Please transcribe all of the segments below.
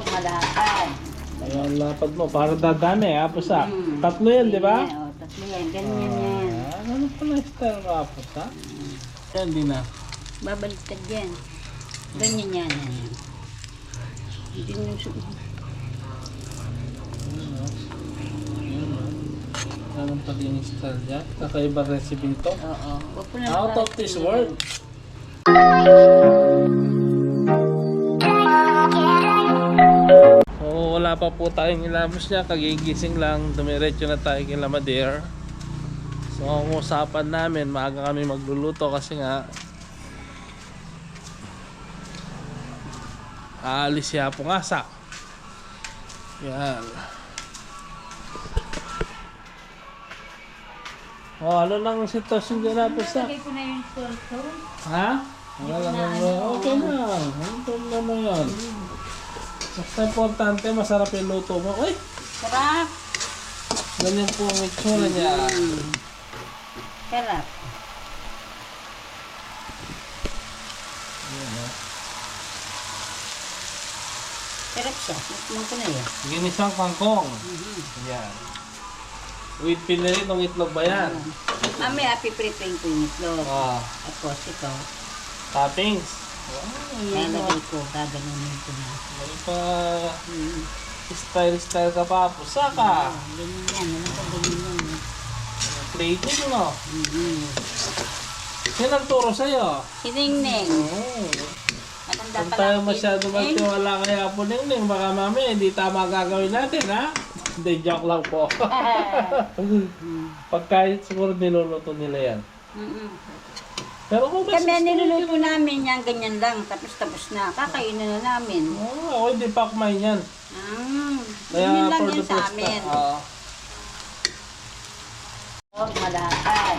Malapad. Ayan, lapad mo. Para dadami, apos ha. Tatlo yan, di ba? Oo, tatlo yan. Ganyan yan. Ano pala yung style ng apos ha? Yan, di na. Babaliktad yan. Ganyan yan. Hindi nyo Anong pati yung style dyan? Kakaiba recipe ito? Oo. Huwag po na Out of this world. So wala pa po tayong ilamos niya. Kagigising lang. Dumiretso na tayo kay Lamader. So ang usapan namin, maaga kami magluluto kasi nga aalis siya pungasa. Yan. Oh, ano nang sitwasyon dyan natin sa? Lagay ko na yung torso. Ha? Wala lang mo. Okay na. Anong problema yan? Basta importante, masarap yung luto mo. Uy! Sarap. Ganyan po ang itsura niya. Sarap. Sarap siya. Nakulang ko na yan. Ginisang kangkong. Yan. With pinilit ng itlog ba yan? Mamaya, piprepare ko yung itlog. Ah, Tapos ito, toppings. Wow, ayun na. lalagay ko, gaganunin ko na. May pa style ka pa po. Saka. Ganyan yan, ano ka ganyan yan. Plating mo. Sino nagturo sa'yo? Siningning. Oh. Matanda Kung pa tayo lang. masyado magtiwala kaya po ningning, baka mamaya hindi tama gagawin natin, ha? Hindi, joke lang po. Pagkain siguro niluluto nila yan. Pero kung mas Kami niluluto namin yan, ganyan lang. Tapos na. Kakainin na namin. ako hindi pa kumain yan. Ganyan lang for yan the sa first amin. time. Malapad.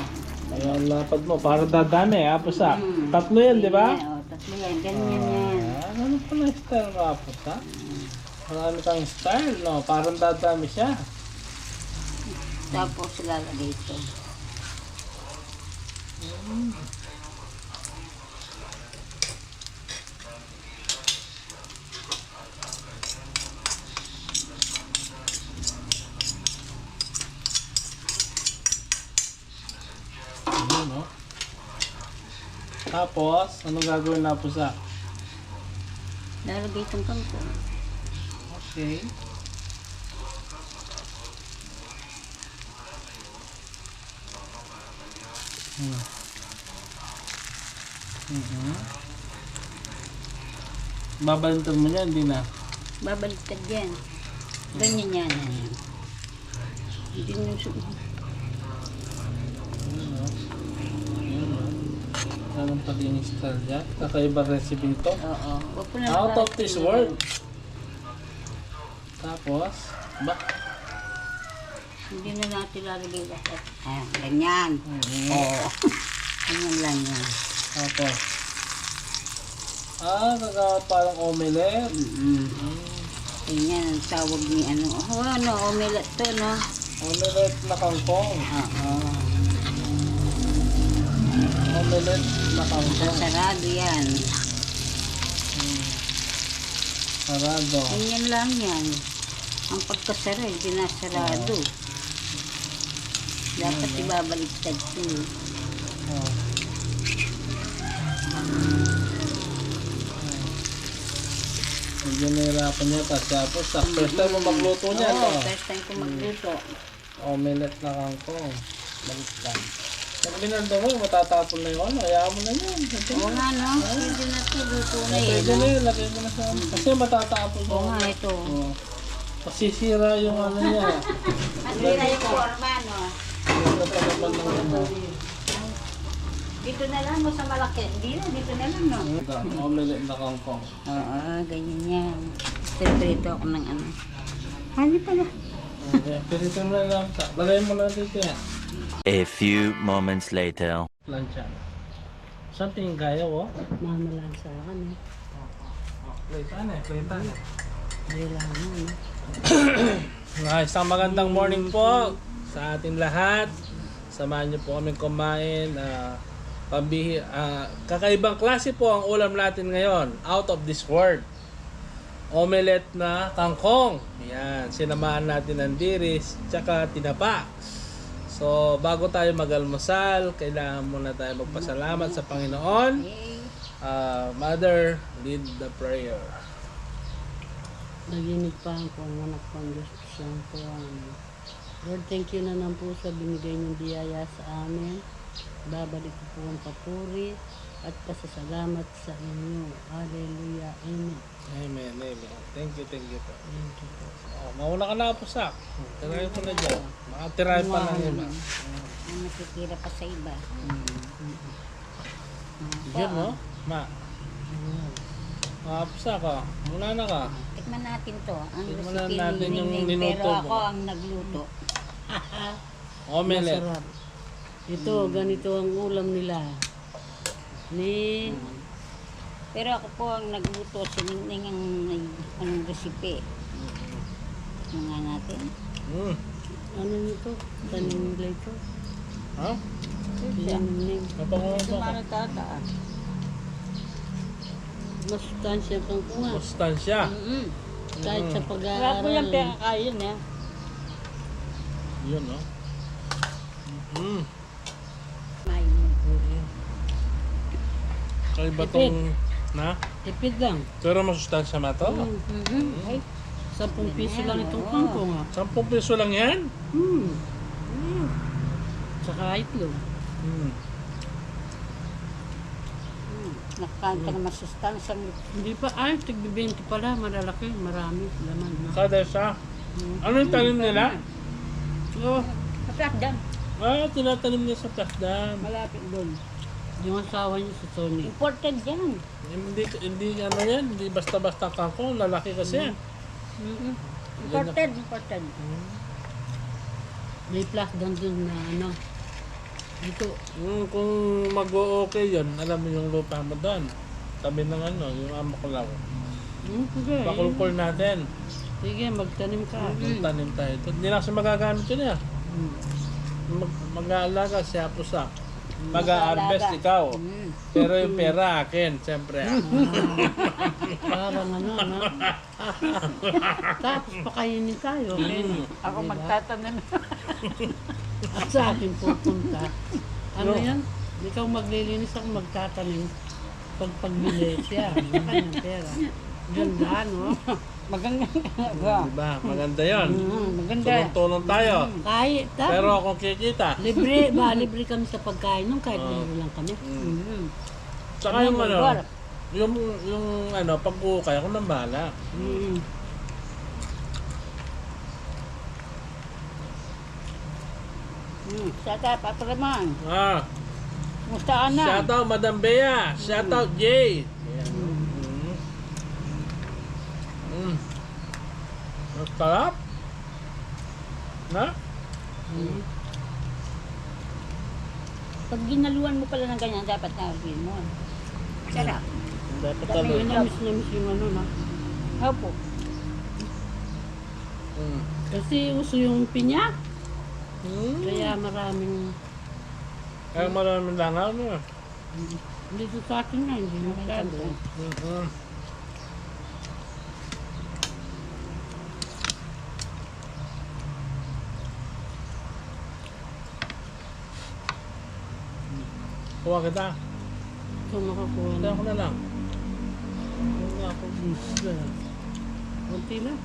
Ayan, lapad mo. Para dadami, apos ha. Tatlo yan, di ba? Oo, tatlo yan. Ganyan yan. Ano pala yung style ng apos ha? Marami kang style, no? Parang dadami siya. Tapos lalagay ito. Ayun, no? Tapos, anong gagawin na po sa? Lalagay itong kangkong. Okay. Babantan mo yan, hindi na. Babaliktad yan. Ganyan yan. Hindi nyo Anong pati yung style dyan? Kakaiba recipe ito? Oo. Huwag po na Out of this world. Tapos, ba? Hindi na natin lalagay lahat. Ayan, ganyan. Oo. Ganyan lang yan. Tapos, gagawa parang omelette. Ganyan ang tawag ni ano. Oh, ano, omelette to, no? Omelette na kangkong. Oo. Omelette na kangkong. Sarado yan. Sarado. Ganyan lang yan. Ang pagkasara, hindi na sarado. Dapat ibabaliktad ko. Oh. Medyo nahirapan niya tapos sa first time mo magluto niya. Oo, first time ko magluto. Omelette na kangkong. Baliktad. Pag binaldo mo, matatapon na yun. Hayaan mo na yun. Oo nga, no? Pwede na ito, luto na yun. Pwede na yun, lagay mo na sa kasi matatapon Oo mo. nga, ito. Oh. Masisira yung ano niya. Ano na yung forma, no? Ito pa naman ng ano. Dito na lang mo sa malaki. Hindi na, dito na lang, no? Omelette na kangkong. Oo, ganyan yan. Prito ako ng ano. Ano pala? Okay, pirito mo na lang. Lagay mo lang dito yan. A few moments later. Plancha. Saan tingin kaya, oh? Mamalan sa akin, eh. Platan eh, platan eh. Kailangan, no? Isang magandang morning po sa ating lahat. Samahan niyo po kami kumain. Kakaibang klase po ang ulam natin ngayon. Out of this world. omelette na kangkong. Yan, sinamahan natin ng diris, tsaka tinapa. So, bago tayo mag-almusal, kailangan muna tayo magpasalamat sa Panginoon. Mother, lead the prayer. Naginig pa ang anak kong Diyos siyang tuwan. Lord, thank you na lang po sa binigay niyong biyaya sa amin. Babalik ko po ang papuri at pasasalamat sa inyo. Hallelujah. Amen. Amen, amen. Thank you po. Thank you po. Mauna ka na po, Sak. Tirahin ko na dyan. Makatirahin pa ng iba. Ang nakikira pa sa iba. Diyan, no? Ma. Sak, muna na ka. Tikman natin to. Ang Tikman recipe natin ni yung Ningning, niluto pero mo. ako ang nagluto. Omelette. Masarap. Ito, ganito ang ulam nila. Ni Pero ako po ang nagluto. Si Ningning ang anong recipe. Mga natin. ano nito? Tanim nila ito. Ha? Tanim. Napangawa pa ka. Sumara tata. Masustansya kang kunga. Sustansya. Kahit sa Wala po pag-aaral. yung pera kain eh. Yun, no? May Kaiba tong... Na? Tipid lang. Pero masustansya ma to? Ay, 10 piso lang itong kangkong ah. 10 piso lang yan? Tsaka itlog. nakakain ka na masustansya. Hindi pa, ay, tig-20 pala, malalaki, marami, laman na. Kada isa. Ano yung tanim nila? Oh, Kapag dyan. Tinatanim niya sa plasdan. Malapit doon. yung asawa niya si Tony. Imported yan. Hindi ano yan, hindi basta-basta kangkong, lalaki kasi. Imported. May plasdan dun na ano. Dito, Kung mag-o-okay yun, alam mo yung lupa mo doon. Tabi ng ano, yung amakulaw. sige. Pakulkul natin. Sige, magtanim ka. Tanim tayo. Hindi lang siya magagamit yun eh. Mag-aalaga siya po sa. Mag-a-harvest ikaw. Pero yung pera akin, siyempre. Parang ano, no? Tapos pakainin tayo. Okay? Ako magtatanim. At sa akin pupunta. Ano yan? Ikaw maglilinis, ako magtatanim. Pagbili siya, yung kanyang pera. Ganda, no? Maganda. Diba? Maganda yun. Maganda. Tulong-tulong tayo. Kahit, Pero kung kikita. libre kami sa pagkain nung kahit libre lang kami. Saka yung ano, yung ano, pag-ukay, ako nang bahala. Shout out, Papa Ramon. Musta ka na? Shout out, Madam Bea. Shout out, Jay. Ang sarap. Na? Pag ginaluan mo pala ng ganyan, dapat na-review mo. Sarap. Dapat Dami talaga. yun. Namis yung ano na. Opo. Kasi uso yung pinya. Kaya Maraming langaw no. dito sa atin na, hindi masyado. Kuha kita. So makakuha Kaya na. ko na lang. Kunti lang.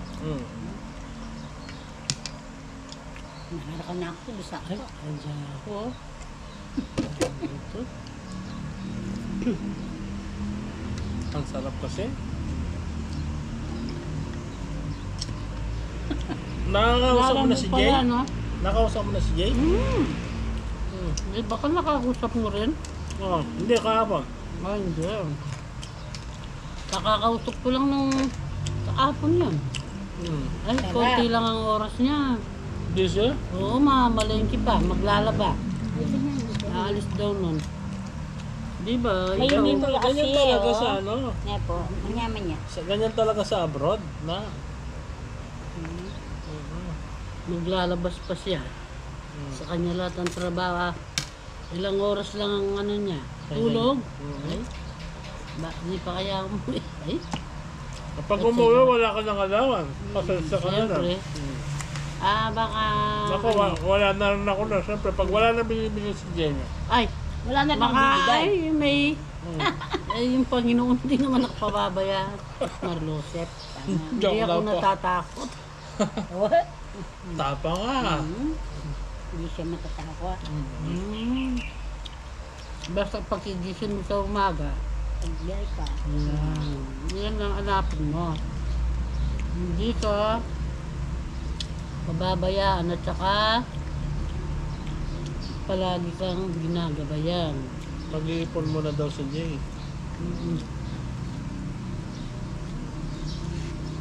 Naharaka na ako. Bisa Ay, ko. andyan ako. Ito. Ang sarap kasi. Nakakausap mo na si Jay? Pala, no? Nakausap mo na si Jay? Eh, baka nakausap mo rin. Oo, hindi kahapon. Ay, hindi. Nakakausap ko lang nung kahapon yan. Ay, Tara. konti lang ang oras niya. Hindi siya? Oo, mamalengke pa, maglalaba. Aalis daw nun. Di ba? May Ikaw, hindi pala kasi, Ganyan talaga oh. sa ano. Nga po. Manyaman niya. Ganyan talaga sa abroad na. maglalabas pa siya. Sa kanya lahat ang trabaho. Ilang oras lang ang ano niya. Tulog. Ay, hindi pa kaya umuwi. Ay, Kapag umuwi, wala ka ng alawan. Pasensya ka na lang. Siyempre. Baka... Ako, wala na rin ako na. Siyempre, pag wala na binibigay si Jenny. Ay, Wala na nang baka bibigay. ay, may... yung Panginoon din naman ako pababayaan. Marlosep. Hindi Joke ako lang po. natatakot. What? Tapa ka. Hindi siya matatakot. Basta pagkigising mo sa umaga, Pagbiyay ka. yan lang hanapin mo. Hindi ka pababayaan at saka palagi kang ginagabayan. Pag-iipon mo na daw si Jay.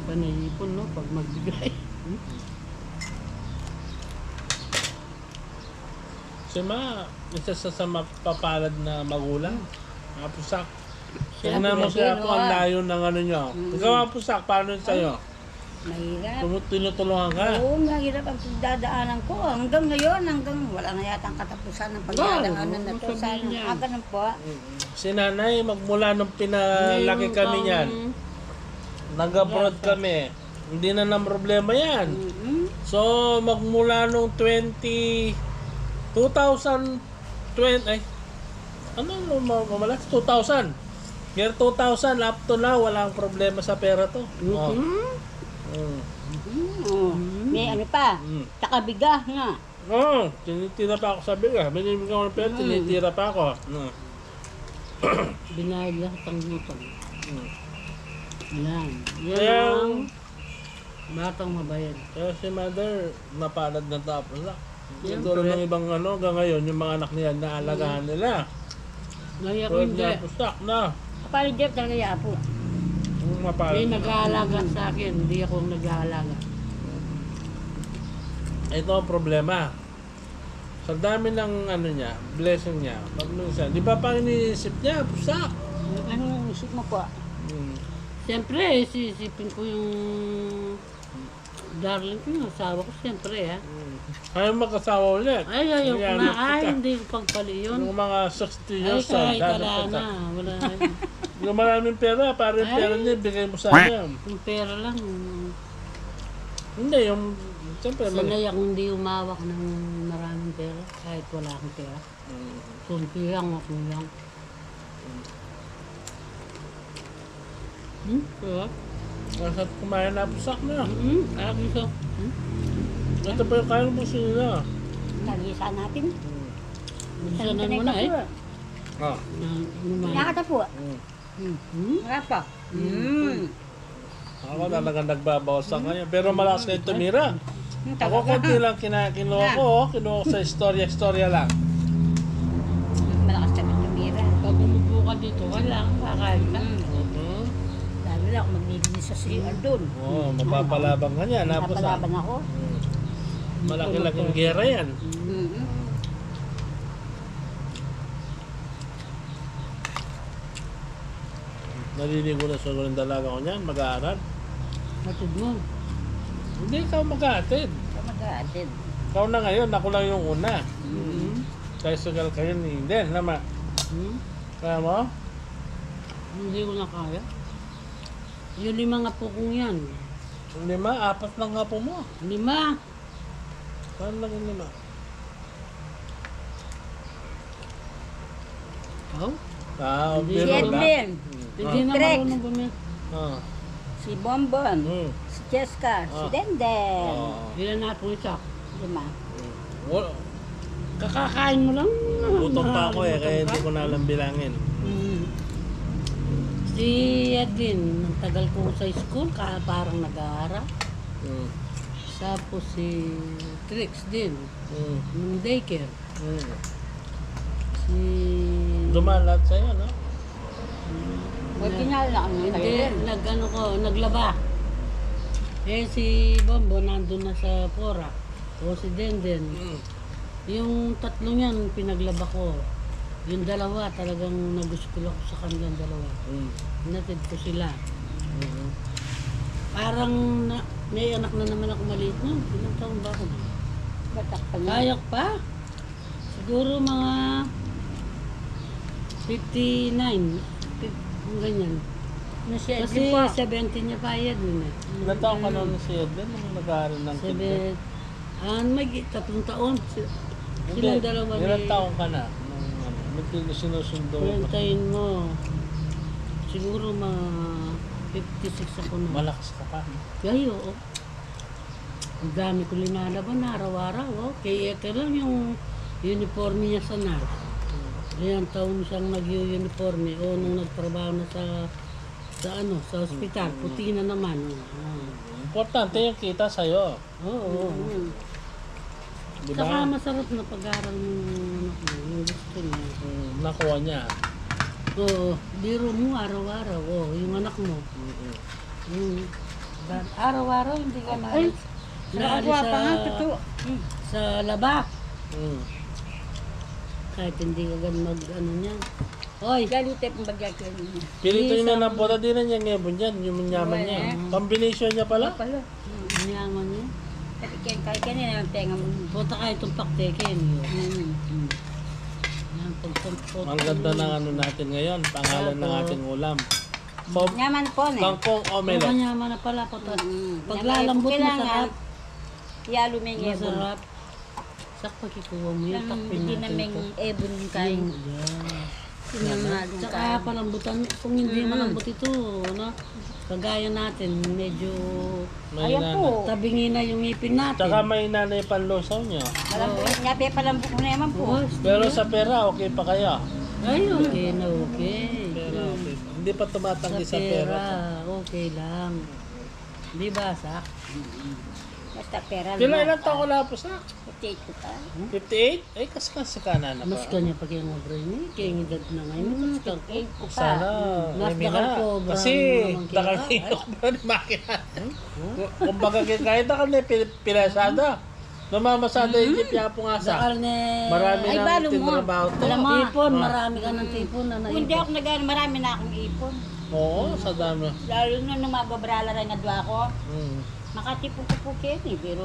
Panayipon, no? Pag magbigay. Si Ma, isa sa mapapalad na magulang. Apusak. Siyempre, Tingnan mo siya pero, po ang layo ng ano niya. Ikaw Apusak, paano yun sa'yo? Mahirap. Tinutulungan ka. Oo, mahirap ang pagdadaanan ko. Hanggang ngayon, wala na yata ang katapusan ng pagdadaanan na to. sabihin niya. Sana, ganun po. Si nanay, magmula nung pinalaki kami niyan, nag-abroad kami. Hindi na ng problema yan. So, magmula nung 2020, ay, ano mamalas? 2000. Year 2000, up to now, walang problema sa pera to. Oh. May ano pa, takabiga nga. Oh, tinitira pa ako sa biga. Binibigyan ko ng pera, tinitira pa ako. Binayad lahat ang utang. Yan. Yan Kaya, ang batang mabayad. kaya si mother, napalad na tapos na. Siyempre. Tulad ng ibang ano, hanggang ngayon, yung mga anak niya, naalagaan nila. Ngayon ko Tulad hindi. na pustak na. Kapali Jeff talaga yapo. Yung mapalad May na. nag-aalaga sa akin, hindi ako nag-aalaga. Ito ang problema. Sa dami ng ano niya, blessing niya, pag minsan, di ba pa iniisip niya, pustak? Anong isip mo po? Siyempre, sisipin ko yung darling ko, yung asawa ko, siyempre, ha. Ayaw magkasawa ulit. Ay, ayaw ko Ayan, na. Ay, kita. hindi ko pagpali yun. Yung mga 60 Ay, years old, kahit wala dapat na. Wala na. yung maraming pera, parang yung Ay. pera niya, bigay mo sa akin. Yung pera lang. Hindi, yung, siyempre, Sanay akong hindi umawak ng maraming pera, kahit wala akong pera. Kunti lang, ako lang. Diba? Nasa kumain na pusak na. Akin so. Ito pa yung kaya mo sila. Nagisa natin. Sanan mo na eh. Ah. Nakata po. Mm. Wala pa. Ako talagang nagbabawas sa kanya. Pero malakas kayo tumira. Ako konti lang kinuha ko sa istorya lang. Malakas kami tumira. Pag umupo ka dito, wala kang kakain ka. Lalo na ako magbibigay sa CR doon. Oo, mapapalabang ka niya. Napalaban ako. Malaki-laking gera yan. Naliligo na siguro yung dalaga ko niyan, mag-aaral. Matid mo. Hindi ikaw mag-aatid. Kamag-aatid. Ikaw na ngayon, ako lang yung una. Kaya sugal kayo ni Indel, nama. Kaya mo? Hindi ko na kaya. Yung 5 nga po kong yan. Yung 5, 4 lang nga po mo. 5. Saan lang yung 5? Oh? Hindi Si Edlin, Hindi na Trek. marunong bumili. si Bonbon, Hmm. si Cheska, si Denden. Ilan na po isa? 5. Wala. Kakakain mo lang. Gutom pa ako eh, kaya hindi ko na alam bilangin. Si Edwin, ang tagal ko sa school, parang nag-aaral. Tapos si Trix din, ng daycare. Si... Dumaan lahat sa'yo, no? Original na kami Hindi, ngayon. naglaba. Eh si Bombo nandun na sa Pora. O si Denden. Yung 3 yan, pinaglaba ko. Yung 2, talagang nagustulo ko sa kanilang 2. Natid ko sila. Parang may anak na naman ako maliit nun. Ilang taon ba ako? Batak pa niya. Kayak pa. Siguro mga 59. Ganyan. Si Kasi Edwin po. 17 niya bayad nun eh. Ilan taon ka noon si Edwin nung nag-aaral ng kinder? May 3 taon. Silang dalawa Ilan ni... taon ka na? Nung sinusundo mo? Kuwentahin mo. Siguro mga 56 ako na. Malakas ka pa. Kaya oo. Ang dami ko linalaban araw-araw. Oh. Kaya ito lang yung uniforme niya sa nurse. Ilang taon siyang nag-uniforme. O nung nagtrabaho na sa ospital. Puti na naman. Importante yung kita sa'yo. Oo. Di Saka ba? masarap na pag-aaral ng yung gusto niya. Nakuha niya. Oo, biro mo araw-araw. Oh, yung anak mo. Yung, araw-araw hindi ka maalis. Naalis Nakakuha pa nga, totoo. sa laba. Mm. Kahit hindi ka gan mag-ano niya. Hoy, Lalo tayo pong bagyak yan. Pilito niya ng puta, di na niya ngebon yan. Yung manyaman niya. Combination niya pala. Pala. niyaman niya. Tapi kahit kanina ang tenga mo. Puta ka itong paktekin. Yan, pagsampot. Ang ganda ng ano natin ngayon. Pangalan ng ating ulam. So, Nyaman po na. kangkong Pero omelette. kanyaman na pala. Pag Nyaman, lalambot kailangan masarap. Yalo may ebon. Masarap. Sak pagkikuha mo yun. Takpin Hindi na natin may ito. ebon kain. Sinyamadong Tsaka kain. palambutan, kung hindi malambot ito, no? Kagaya natin, medyo May Ayan nanay. po. tabingin na yung ngipin natin. Tsaka may nanay panlusaw niyo. Malambot. Nga pe palambot ko na yaman po. Oh, Pero sa pera, okay pa kaya? ay, okay na okay. Pera, okay pa. Hindi pa Sa tumatanggi sa pera, pera. okay lang. Di ba, Sak? Basta pera. Pila ilang taon ko na po sa? Take ko pa. 58? Ay, kasi ka na Mas pa. kanya pa kaya nga bro ni, kaya nga edad na ngayon. Mas ka ko. Take ko pa. Sana, Mas Remy dakal na. ko, Kasi, naman kaya. dakal nito ba ni makina? Kumbaga, kahit dakal na pilasada. Namamasada yung jeep yung pungasa. Dakal ni... Marami Ay, nang balo mo. tinrabaho to. Alam mo. Tipon, marami ka ng tipon na Kung hindi naipon. ako nag marami na akong ipon. Oo, sa dami. Lalo na nung mababrala rin nga dwa ako. Mm. Makatipon ko po kayo eh. Pero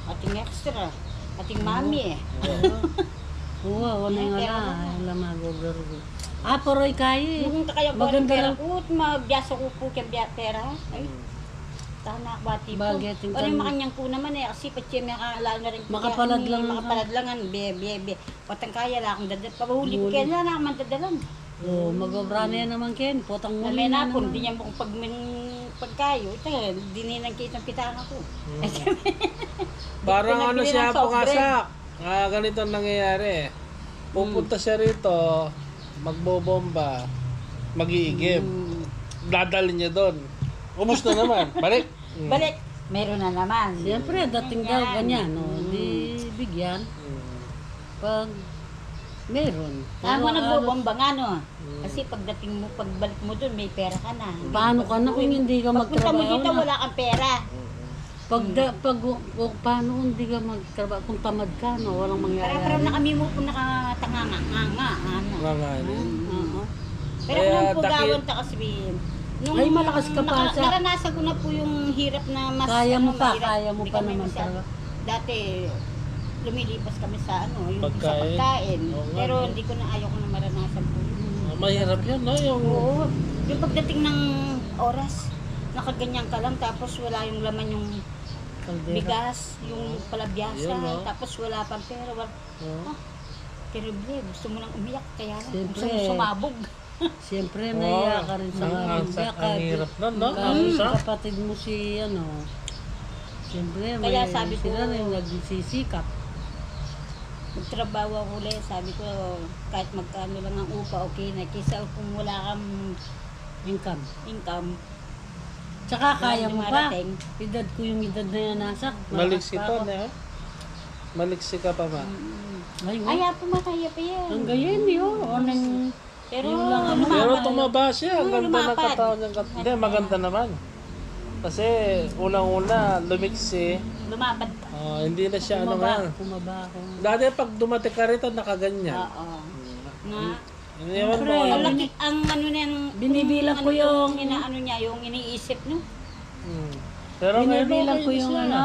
ating extra. Ating mami eh. Oo, wala nga na. Alam mo, poroy kayo eh. Yung kakaya ko ng Maganda pera lang. ko, mabiyasa ko po kaya pera. Ay, tahanak ba tipo? Bagay, tingnan Ano yung mo. makanyang po naman eh, kasi pati may lalo na rin po Makapalad lang. makapalad lang ang be. Patang kaya lang akong dadal. Pabahuli ko kaya na naman dadalan. Oo, mag-obra na yan naman Ken. Potang May muli na napon, naman. di niya mo pagkayo. Ito, dininang kitang pitang ako. Parang ano Pinabili siya ng soft pungasak. Ganito ang nangyayari. Pupunta siya rito, magbobomba, mag-iigib. Dadalhin niya doon. Ubus na naman. Balik. Balik, meron na naman. Siyempre, dating daw ganyan, no? Di bigyan. Pag meron. Tama Pero, nagbobomba nga no. Kasi pagdating mo, pagbalik mo doon, may pera ka na. paano ka na kung hindi ka Pagpunta mo magtrabaho dito, na? wala kang pera. Paano kung hindi ka magtrabaho? Kung tamad ka, no? Walang Para mangyayari. na kami mo po nakatanganga. Ano. Nga nga. Oo. Pero Kaya kung po daki- gawin ta kasi Ay, malakas ka pa, Sa. naranasan ko na po yung hirap na mas Kaya mo pa, mahirap. kaya mo Hindi pa kami naman masyado- talaga. Dati, lumilipas kami sa yung Pagkain. sa pagkain. Oo nga, Pero no? hindi ko na ayaw ko na maranasan po yun. Mahirap yun, no? Yung... Oo. Yung pagdating ng oras, nakaganyan ka lang tapos wala yung laman yung Kaldera. bigas, yung palabyasa, Yun, no? tapos wala pang pera. Oh. Terrible, gusto mo nang umiyak, kaya lang, Siyempre. gusto mo sumabog. Siyempre, naiya ka rin sa Ang hirap nun, no? Kahit Isa? kapatid mo si, siyempre, may Kaya sabi ko- sila rin nagsisikap. Magtrabaho ako ulit, sabi ko, kahit magkano lang ang upa, okay na. Kisa kung wala kang Income. income, Tsaka kaya mo pa. dumarating. Edad ko yung edad na yan nasak. Maliksi to, ne? Maliksi ka pa, ma. Ay, Ay, po makaya pa yan. ang gayon yun. Anong, Pero, Yung lang ang- Pero lumapad. tumaba siya. Ang ganda ng lumapad. katawan niya. Hindi, maganda naman. Kasi unang-una, lumiksi. Lumapad pa. Hindi na siya ano nga. Pumaba ako. Dati pag dumating ka rito, nakaganyan. Oo. Nga. Ewan mo, Siyempre. Ang laki, ang ano na yung... Binibilang ko yung- Inaano niya, yung iniisip, no? Pero ngayon, Binibilang okay ko na yung siya.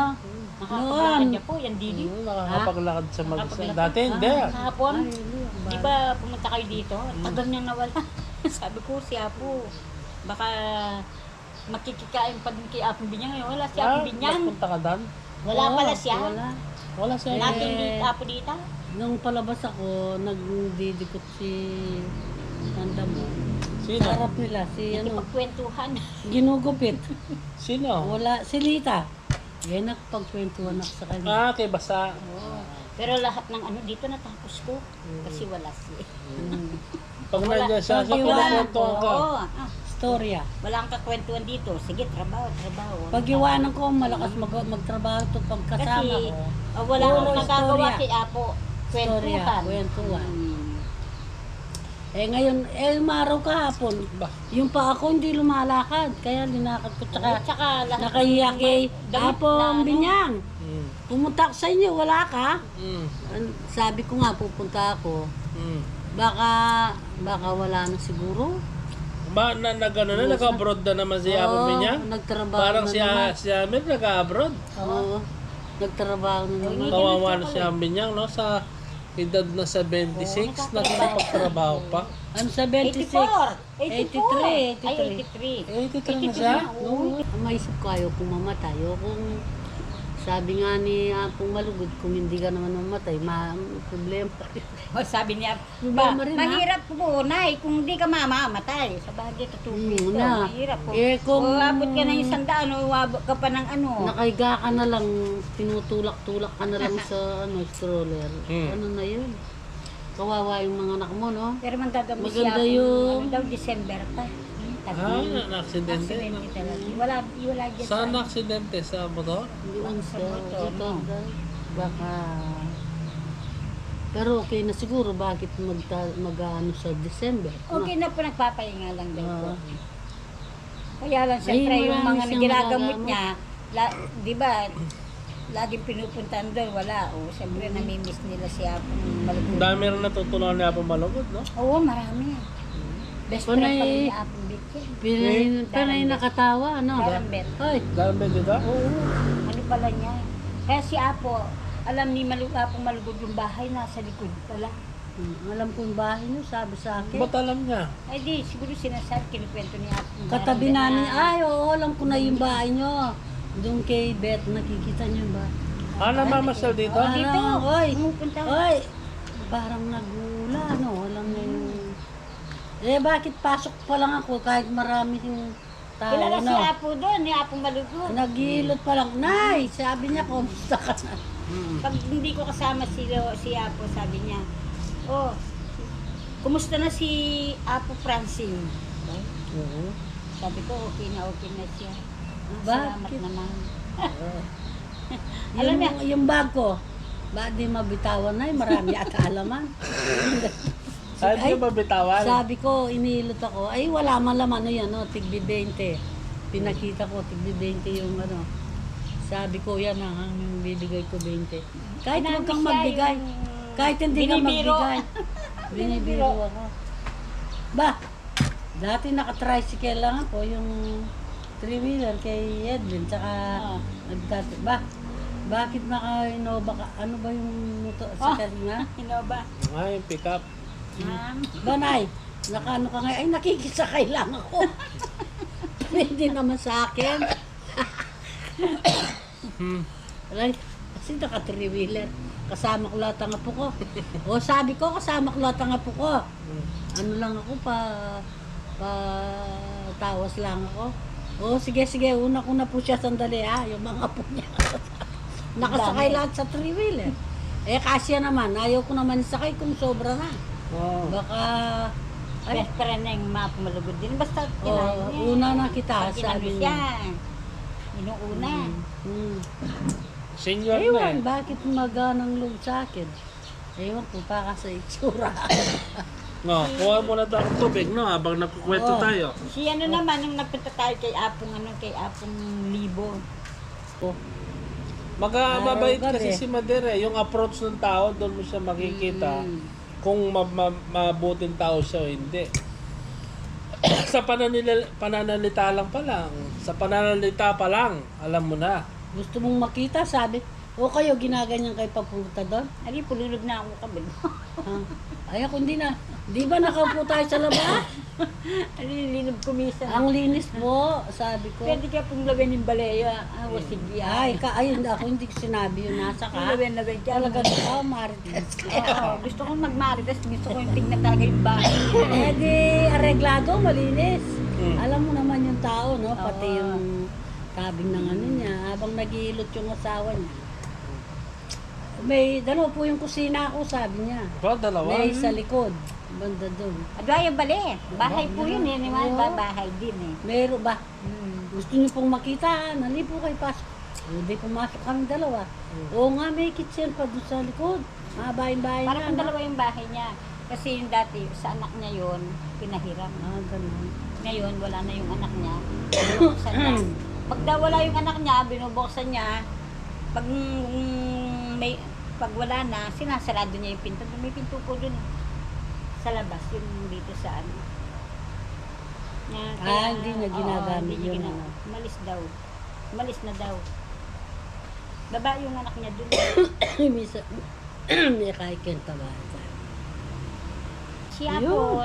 Nakakapaglakad niya po, yan didi. Nakakapaglakad sa mag-isa. Nakakapaglakad. Dati hindi. Kahapon, di ba pumunta kayo dito? Tagal niyang nawala. Sabi ko, si Apo, Baka makikikain pa din kay Apong Binyang. Wala si Apong Binyang. Nagpunta ka doon? Wala pala siya. Wala. Wala siya. Natin dito, Apo dito. Nung palabas ako, nagdidikot si tanda mo. Sino? Sa harap nila, si ano, Pagkwentuhan. ginugupit. Sino? Wala, si Lita. Yan, nakapagkwentuhan ako sa kanya. Ah, kay Basa. Oo. Pero lahat ng ano dito natapos ko. Kasi wala siya. Pag nandiyan siya, Pag sa iwan. pinakwentuhan ka. Oo. Storya. Wala kang kakwentuhan dito. Sige, trabaho. Pag iwanan ko, malakas magtrabaho ito pagkasama Kasi ko. wala Puro kang nagagawa istorya. kay Apo. Storya, Kwentuhan. kwentuhan. Hmm. Eh ngayon, umaraw kahapon. Ba? Yung pa ako hindi lumalakad. Kaya linakad ko. Tsaka Tsaka lahat nakahiya ng kay damit na Apong ano. Binyang. Mm. Pumunta ako sa inyo, wala ka? Mm. Sabi ko nga, pupunta ako. Mm. Baka wala na siguro. Nag-ano na, nag-abroad na naman si Apong Oo, Binyang? nagtrabaho Parang na si, naman. si Amir nag-abroad. Oo, nagtrabaho na naman. Kawawa na si Amir Binyang, no? Sa edad na 76, nakapagtrabaho pa. Ano sa 26? 84. 83, Ay, 83 83. na siya? Oo. Maisip ko ayaw kung mamatay. O kung sabi nga ni Apong Malugod, kung hindi ka naman mamatay, problema. O, sabi niya, Problema rin, ha? mahirap po, Nay, kung hindi ka mamamatay. Sa bagay, tutupin ito. na. Mahirap po. Eh, kung- O, abot ka ng 100, o abot ka pa ng ano. Nakahiga ka na lang, tinutulak-tulak ka na lang sa stroller. Hmm. Ano na yun? Kawawa yung mga anak mo, no? Pero manggagamot Maganda siya yung- ano daw, December pa. Ah, na-aksidente. Aksidente talaga. Wala dyan Saan na-aksidente? Sa motor? Doon sa motor, ito. Baka... Pero okay na siguro, bakit mag-ano sa December? Okay na po, nagpapahinga lang daw po. Ah. Kaya lang, siyempre, Ay, yung marami mga siyang ginagamot magagamot. niya, di ba, laging pinupuntahan doon, wala. O, siyempre, namimiss nila siya po Ang malugod. dami rin natutunan ni Apong Malugod, no? Oo, marami. Best friend Panay- pa rin ni Apong Bitkin. Panay nakatawa, ano? Darambet. Ay, Dahil ba dito? Oo, ano pala niya. Kaya si Apo, alam ni Apong Malugod yung bahay, nasa likod pala. alam ko yung bahay niyo, sabi sa akin. Ba't alam niya? Ay di, siguro sinasabi, kinukwento ni Apong Katabi Darambet namin, na- ay, oo, alam ko na yung bahay niyo. Doon kay Beth, nakikita niyo ba? Ah, namamasyal dito? Dito, Oy, pumupunta. oy, parang nagula, no? Alam mo yung... Eh, bakit pasok pa lang ako kahit marami yung tao, Kilala si no? Apo doon, ni Apong Malugod. Nagilot pa lang, Nay, sabi niya, kumusta ka na? Pag hindi ko kasama si Apo, sabi niya, oh, kumusta na si Apo Francine? Oo. Sabi ko, okay na siya. Salamat Bakit? naman. Alam yung bag ko, bakit di mabitawan na, marami ata alaman. Ay, di ba bitawan? Sabi ko, inilot ako, ay wala man laman, ano yan, no, tigbi 20. Pinakita ko, tigbi 20 yung ano. Sabi ko, yan ang bibigay ko 20. Kahit huwag kang Siya magbigay, yung kahit hindi ka binibiro. magbigay. Binibiro ako. Ba, dati naka-tricycle lang ako, yung 3-wheeler kay Edwin, tsaka bakit naka-Innova ka? Ano ba yung motor sa nga? Innova. Ay, pick up. Ma'am. Banay, nakaano ka nga, ay nakikisakay lang ako. Hindi naman sa akin. Alay, kasi naka 3-wheeler. Kasama ko lahat ang apo ko. O sabi ko, kasama ko lahat ang apo ko. Ano lang ako, tawas lang ako. O sige, una ko na po siya sandali ha, yung mga apo niya. Nakasakay lahat sa 3-wheeler. Eh kasya naman, ayaw ko naman sakay kung sobra na. Wow. Baka, ay, Best friend na yung mga pumalugod din. Basta kailangan niya. una na kita, Pag sabi kinamiss niya. yan. Inuuna. Senior na eh. Ewan, bakit maganang loob sa akin? Ewan ko, baka sa itsura. No, kuha muna tayo ng tubig, no? Habang nagkukwento Oo. tayo. Si ano naman, nung nagpunta tayo kay Apong, Libo. Oh, Mabait Araw kasi gabi. si Madere. Yung approach ng tao, doon mo siya makikita kung mabuting tao siya o hindi. Sa pananalita lang pa lang. Sa pananalita pa lang, alam mo na. gusto mong makita, sabi, O kayo, ginaganyan kayo papunta doon? Ali, pululog na ako kabel. Ha? Ay, ako hindi na. Di ba nakaupo tayo sa labas? Ali, linog kumisa. Ang linis po, sabi ko. Pwede ka pong lagan yung baleya. Ah, wasig yan. Ayun, ako hindi ko sinabi yun. Nasa ka. Lagan ka. Talaga, marites ka. Oo, gusto kong magmarites. Gusto ko yung tingnan talaga yung bahay. Eh di, areglado, malinis. Alam mo naman yung tao, no? Pati Oo. yung tabing ng ano niya, habang naghihilot yung asawa niya. May dalawa po yung kusina ko, sabi niya. Ba, dalawa? May sa likod, banda doon. Adwaya bale. Bahay po yun eh. Naman bahay din eh. Meron ba? Gusto niyo pong makita, nali po kayo pasok. Hindi pumasok kami dalawa. Oo nga, may kitchen pa doon sa likod. Mabahin-bahin Para na. kung dalawa yung bahay niya. Kasi yung dati, sa anak niya yun, pinahiram. Ganun. Ngayon, wala na yung anak niya. Binubuksan niya. Pag daw wala yung anak niya, binubuksan niya. Pag wala na, sinasarado niya yung pinto. May pinto po dun sa labas, yung dito sa ano. Hindi niya ginagamit hindi niya yun, ginagamit. ano. Umalis daw. Umalis na daw. Baba yung anak niya dun. Misa, may kaiken pa ba? Siya Yun. po.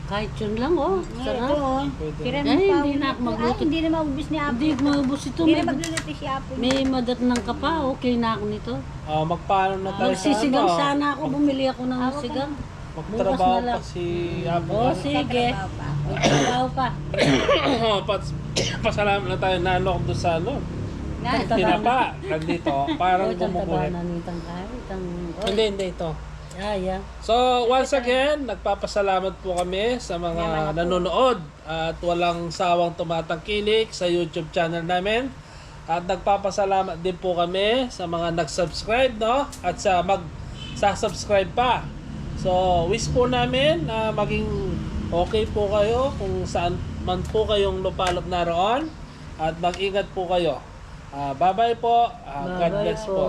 Kahit yun lang, oh. Sarap. Pwede. Piram Ay, pa. hindi na ako magluto. Ay, hindi na maubos ni Apo. Hindi maubos ito. Hindi May, na magluluto si Apo. may madat ng kapa, okay na ako nito. Magpaano na tayo Magsisigang sa ano? sana ako, bumili ako ng sigang. Magtrabaho Bukas na pa lang. si Apo. Oh, sige. Katrabaho pa. May trabaho pa. Pasalamat na tayo nalok doon sa ano. Na, Tinapa. Nandito. Parang Ito ang taba gumuguhit. na nitang kahit. Hindi ito. Yeah. So, once again, nagpapasalamat po kami sa mga nanonood at walang sawang tumatangkilik sa YouTube channel namin. At nagpapasalamat din po kami sa mga nag-subscribe, no? At sa subscribe pa. So, wish po namin na maging okay po kayo kung saan man po kayong lupalop naroon. At mag-ingat po kayo. Bye-bye po. God bless po.